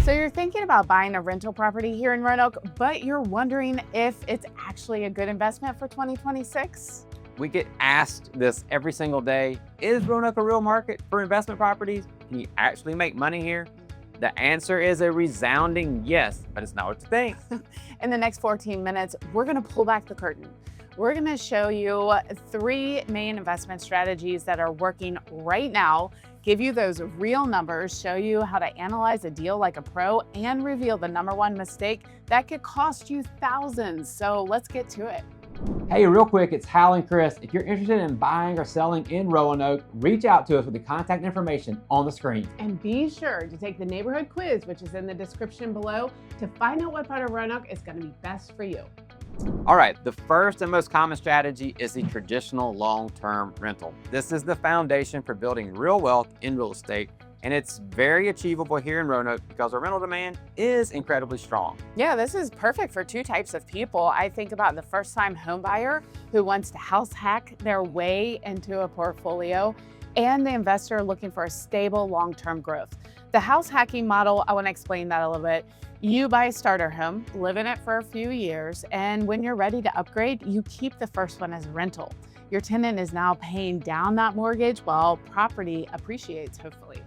So you're thinking about buying a rental property here in Roanoke, but you're wondering if it's actually a good investment for 2026? We get asked this every single day. Is Roanoke a real market for investment properties? Can you actually make money here? The answer is a resounding yes, but it's not what you think. In the next 14 minutes, we're going to pull back the curtain. We're going to show you 3 main investment strategies that are working right now, give you those real numbers, show you how to analyze a deal like a pro, and reveal the #1 mistake that could cost you thousands. So let's get to it. Hey, real quick, it's Hal and Chris. If you're interested in buying or selling in Roanoke, reach out to us with the contact information on the screen. And be sure to take the neighborhood quiz, which is in the description below, to find out what part of Roanoke is going to be best for you. All right, the first and most common strategy is the traditional long-term rental. This is the foundation for building real wealth in real estate, and it's very achievable here in Roanoke because our rental demand is incredibly strong. Yeah, this is perfect for 2 types of people. I think about the first-time home buyer who wants to house hack their way into a portfolio, and the investor looking for a stable long-term growth. The house hacking model, I want to explain that a little bit. You buy a starter home, live in it for a few years, and when you're ready to upgrade, you keep the first one as a rental. Your tenant is now paying down that mortgage while property appreciates, hopefully.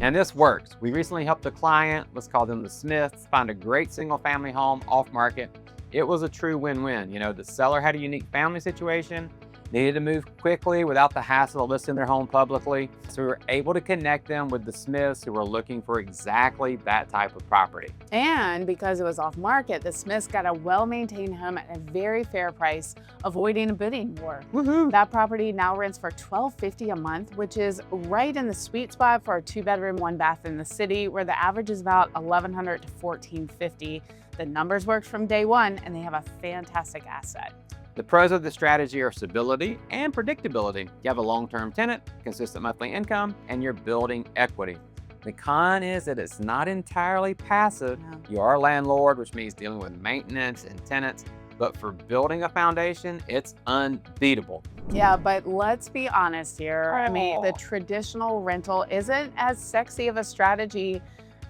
And this works. We recently helped a client, let's call them the Smiths, find a great single family home off market. It was a true win-win. You know, the seller had a unique family situation, needed to move quickly without the hassle of listing their home publicly. So we were able to connect them with the Smiths who were looking for exactly that type of property. And because it was off market, the Smiths got a well-maintained home at a very fair price, avoiding a bidding war. Woohoo! That property now rents for $1,250 a month, which is right in the sweet spot for a 2-bedroom, 1-bath in the city, where the average is about $1,100 to $1,450. The numbers worked from day one, and they have a fantastic asset. The pros of the strategy are stability and predictability. You have a long-term tenant, consistent monthly income, and you're building equity. The con is that it's not entirely passive. Yeah. You are a landlord, which means dealing with maintenance and tenants, but for building a foundation, it's unbeatable. Yeah, but let's be honest here. I mean, the traditional rental isn't as sexy of a strategy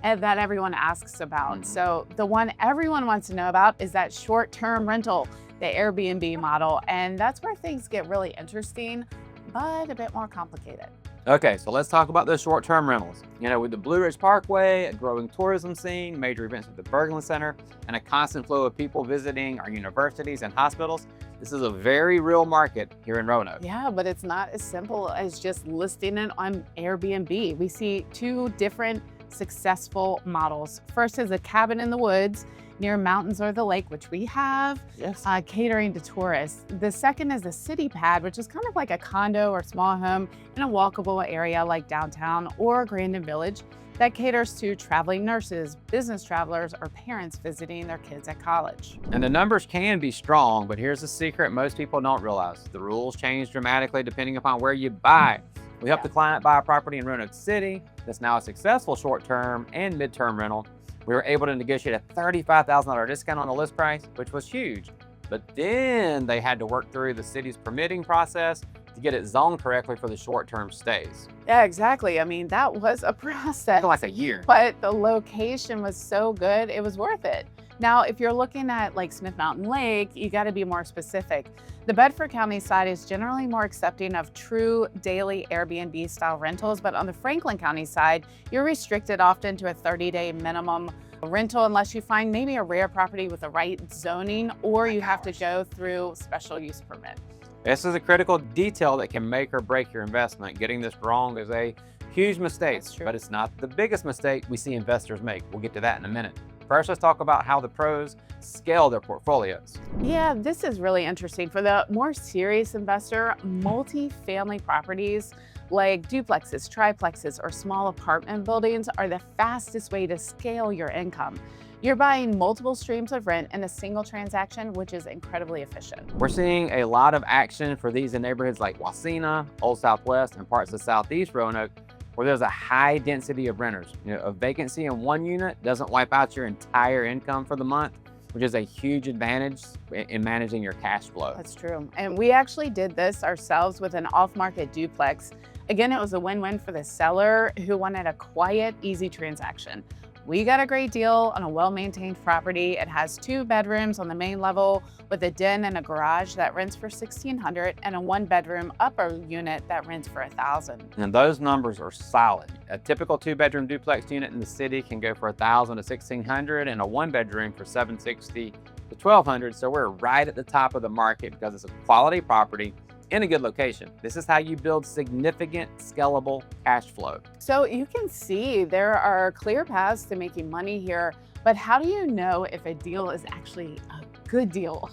that everyone asks about. So the one everyone wants to know about is that short-term rental, the Airbnb model. And that's where things get really interesting, but a bit more complicated. Okay, so let's talk about those short-term rentals. You know, with the Blue Ridge Parkway, a growing tourism scene, major events at the Berglund Center, and a constant flow of people visiting our universities and hospitals, this is a very real market here in Roanoke. Yeah, but it's not as simple as just listing it on Airbnb. We see 2 different successful models. First is a cabin in the woods near mountains or the lake, which we have, Yes. catering to tourists. The second is a city pad, which is kind of like a condo or small home in a walkable area like downtown or Grandin Village that caters to traveling nurses, business travelers, or parents visiting their kids at college. And the numbers can be strong, but here's the secret most people don't realize. The rules change dramatically depending upon where you buy. We helped the client buy a property in Roanoke City that's now a successful short-term and mid-term rental. We were able to negotiate a $35,000 discount on the list price, which was huge. But then they had to work through the city's permitting process to get it zoned correctly for the short-term stays. Yeah, exactly. I mean, that was a process. Like a year. But the location was so good, it was worth it. Now, if you're looking at like Smith Mountain Lake, you got to be more specific. The Bedford County side is generally more accepting of true daily Airbnb style rentals, but on the Franklin County side, you're restricted often to a 30-day minimum rental unless you find maybe a rare property with the right zoning, or you have to go through special use permit. This is a critical detail that can make or break your investment. Getting this wrong is a huge mistake, That's true. but it's not the biggest mistake we see investors make. We'll get to that in a minute. First, let's talk about how the pros scale their portfolios. Yeah, this is really interesting. For the more serious investor, multi-family properties like duplexes, triplexes, or small apartment buildings are the fastest way to scale your income. You're buying multiple streams of rent in a single transaction, which is incredibly efficient. We're seeing a lot of action for these in neighborhoods like Wasena, Old Southwest, and parts of Southeast Roanoke, where there's a high density of renters. You know, a vacancy in one unit doesn't wipe out your entire income for the month, which is a huge advantage in managing your cash flow. That's true. And we actually did this ourselves with an off-market duplex. Again, it was a win-win for the seller who wanted a quiet, easy transaction. We got a great deal on a well-maintained property. It has 2 bedrooms on the main level with a den and a garage that rents for $1,600 and a 1-bedroom upper unit that rents for $1,000. And those numbers are solid. A typical 2-bedroom duplex unit in the city can go for $1,000 to $1,600 and a 1-bedroom for $760 to $1,200. So we're right at the top of the market because it's a quality property in a good location. This is how you build significant scalable cash flow. So you can see there are clear paths to making money here, but how do you know if a deal is actually a good deal?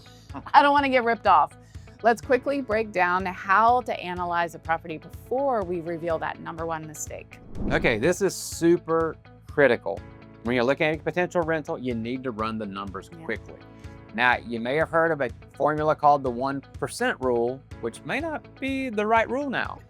I don't want to get ripped off. Let's quickly break down how to analyze a property before we reveal that #1 mistake. Okay, this is super critical. When you're looking at a potential rental, you need to run the numbers quickly. Now, you may have heard of a formula called the 1% rule, which may not be the right rule now.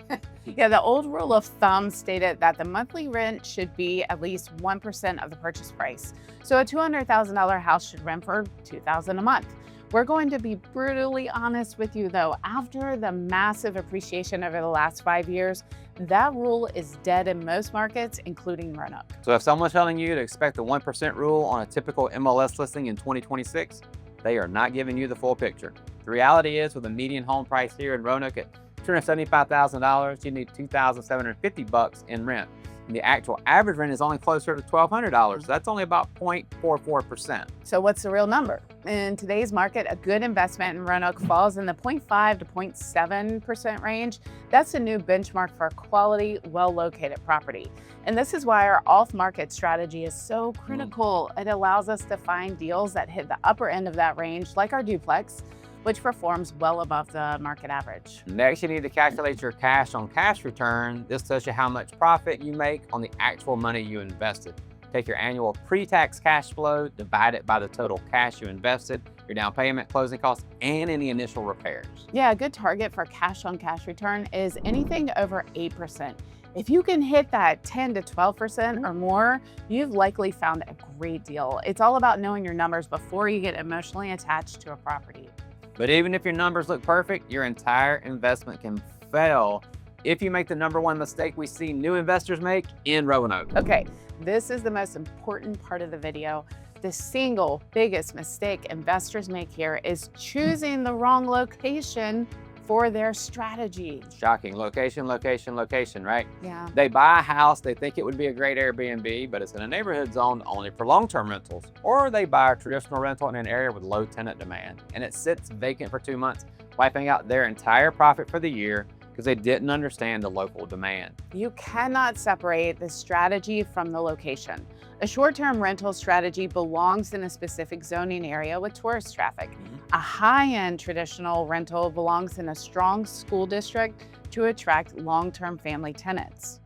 Yeah, the old rule of thumb stated that the monthly rent should be at least 1% of the purchase price. So a $200,000 house should rent for $2,000 a month. We're going to be brutally honest with you though, after the massive appreciation over the last 5 years, that rule is dead in most markets, including Roanoke. So if someone's telling you to expect the 1% rule on a typical MLS listing in 2026, they are not giving you the full picture. The reality is, with a median home price here in Roanoke at $275,000, you need $2,750 in rent. And the actual average rent is only closer to $1,200. That's only about 0.44%. So what's the real number? In today's market, a good investment in Roanoke falls in the 0.5 to 0.7% range. That's a new benchmark for a quality, well-located property. And this is why our off-market strategy is so critical. It allows us to find deals that hit the upper end of that range, like our duplex, which performs well above the market average. Next, you need to calculate your cash on cash return. This tells you how much profit you make on the actual money you invested. Take your annual pre-tax cash flow, divide it by the total cash you invested, your down payment, closing costs, and any initial repairs. Yeah, a good target for cash on cash return is anything over 8%. If you can hit that 10 to 12% or more, you've likely found a great deal. It's all about knowing your numbers before you get emotionally attached to a property. But even if your numbers look perfect, your entire investment can fail if you make the #1 mistake we see new investors make in Roanoke. Okay, this is the most important part of the video. The single biggest mistake investors make here is choosing the wrong location for their strategy. Shocking. Location, location, location, right? Yeah. They buy a house, they think it would be a great Airbnb, but it's in a neighborhood zoned only for long-term rentals. Or they buy a traditional rental in an area with low tenant demand, and it sits vacant for 2 months, wiping out their entire profit for the year because they didn't understand the local demand. You cannot separate the strategy from the location. A short-term rental strategy belongs in a specific zoning area with tourist traffic. A high-end traditional rental belongs in a strong school district to attract long-term family tenants.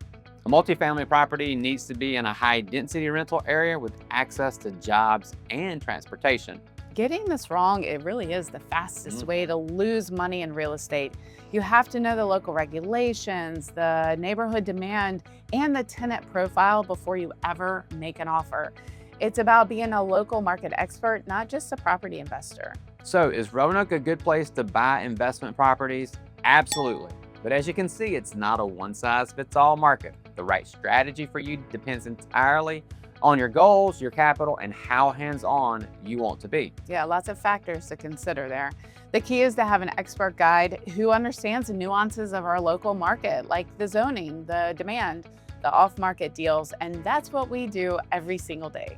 A multifamily property needs to be in a high-density rental area with access to jobs and transportation. Getting this wrong, it really is the fastest way to lose money in real estate. You have to know the local regulations, the neighborhood demand, and the tenant profile before you ever make an offer. It's about being a local market expert, not just a property investor. So is Roanoke a good place to buy investment properties? Absolutely. But as you can see, it's not a one-size-fits-all market. The right strategy for you depends entirely on your goals, your capital, and how hands-on you want to be. Yeah, lots of factors to consider there. The key is to have an expert guide who understands the nuances of our local market, like the zoning, the demand, the off-market deals, and that's what we do every single day.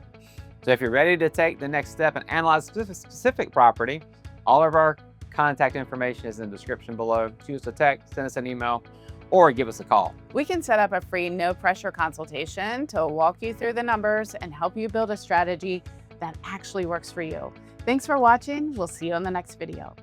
So if you're ready to take the next step and analyze a specific property, all of our contact information is in the description below. Choose to text, send us an email, or give us a call. We can set up a free no-pressure consultation to walk you through the numbers and help you build a strategy that actually works for you. Thanks for watching. We'll see you on the next video.